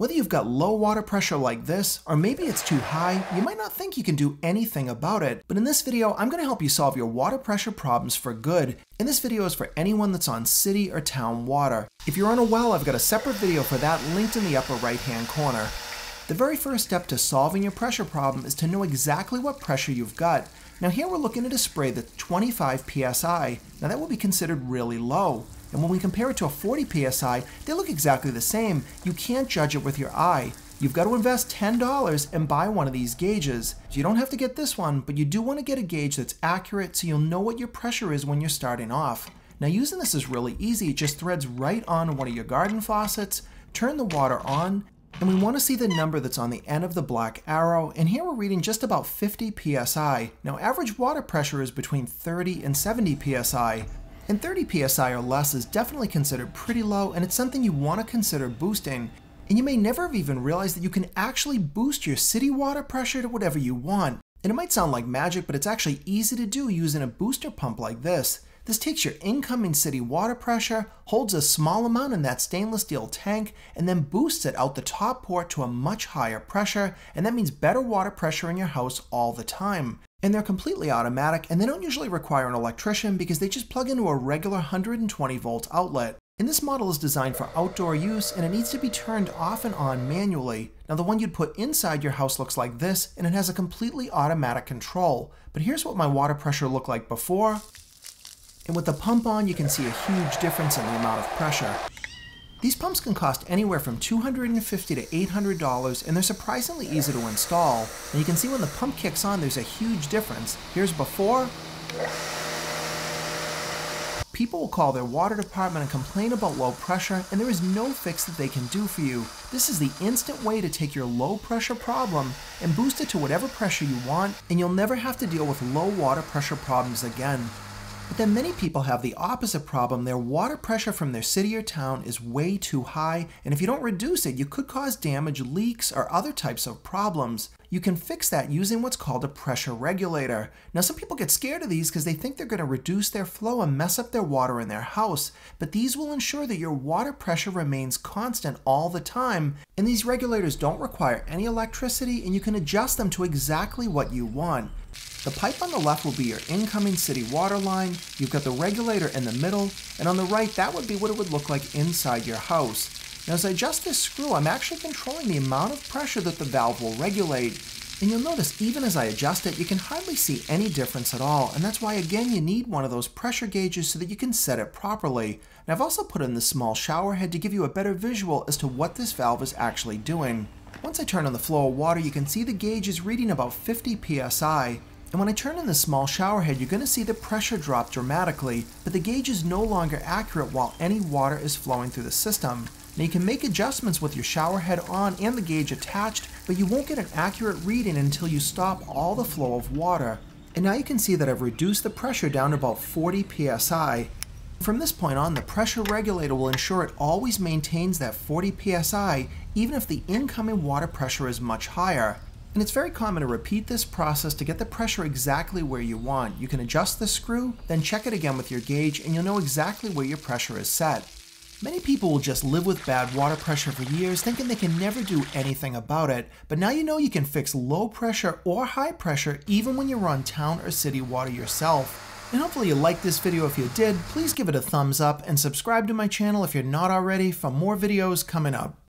Whether you've got low water pressure like this, or maybe it's too high, you might not think you can do anything about it. But in this video, I'm going to help you solve your water pressure problems for good. And this video is for anyone that's on city or town water. If you're on a well, I've got a separate video for that linked in the upper right-hand corner. The very first step to solving your pressure problem is to know exactly what pressure you've got. Now here we're looking at a spray that's 25 psi. Now that would be considered really low. And when we compare it to a 40 psi, they look exactly the same. You can't judge it with your eye. You've got to invest $10 and buy one of these gauges. So you don't have to get this one, but you do want to get a gauge that's accurate so you'll know what your pressure is when you're starting off. Now using this is really easy. It just threads right on one of your garden faucets, turn the water on, and we want to see the number that's on the end of the black arrow, and here we're reading just about 50 psi. Now average water pressure is between 30 and 70 psi. And 30 psi or less is definitely considered pretty low, and it's something you want to consider boosting. And you may never have even realized that you can actually boost your city water pressure to whatever you want. And it might sound like magic, but it's actually easy to do using a booster pump like this. This takes your incoming city water pressure, holds a small amount in that stainless steel tank, and then boosts it out the top port to a much higher pressure, and that means better water pressure in your house all the time. And they're completely automatic, and they don't usually require an electrician because they just plug into a regular 120 volt outlet. And this model is designed for outdoor use, and it needs to be turned off and on manually. Now the one you'd put inside your house looks like this, and it has a completely automatic control. But here's what my water pressure looked like before. And with the pump on, you can see a huge difference in the amount of pressure. These pumps can cost anywhere from $250 to $800, and they're surprisingly easy to install. And you can see when the pump kicks on, there's a huge difference. Here's before. People will call their water department and complain about low pressure, and there is no fix that they can do for you. This is the instant way to take your low pressure problem and boost it to whatever pressure you want, and you'll never have to deal with low water pressure problems again. But then many people have the opposite problem. Their water pressure from their city or town is way too high, and if you don't reduce it, you could cause damage, leaks, or other types of problems. You can fix that using what's called a pressure regulator. Now some people get scared of these because they think they're going to reduce their flow and mess up their water in their house, but these will ensure that your water pressure remains constant all the time, and these regulators don't require any electricity, and you can adjust them to exactly what you want. The pipe on the left will be your incoming city water line, you've got the regulator in the middle, and on the right that would be what it would look like inside your house. Now as I adjust this screw, I'm actually controlling the amount of pressure that the valve will regulate. And you'll notice even as I adjust it, you can hardly see any difference at all, and that's why again you need one of those pressure gauges so that you can set it properly. And I've also put in this small shower head to give you a better visual as to what this valve is actually doing. Once I turn on the flow of water, you can see the gauge is reading about 50 psi. And when I turn in the small shower head, you're going to see the pressure drop dramatically, but the gauge is no longer accurate while any water is flowing through the system. Now you can make adjustments with your shower head on and the gauge attached, but you won't get an accurate reading until you stop all the flow of water. And now you can see that I've reduced the pressure down to about 40 psi. From this point on, the pressure regulator will ensure it always maintains that 40 psi, even if the incoming water pressure is much higher. And it's very common to repeat this process to get the pressure exactly where you want. You can adjust the screw, then check it again with your gauge, and you'll know exactly where your pressure is set. Many people will just live with bad water pressure for years, thinking they can never do anything about it. But now you know you can fix low pressure or high pressure even when you're on town or city water yourself. And hopefully you liked this video. If you did, please give it a thumbs up and subscribe to my channel if you're not already for more videos coming up.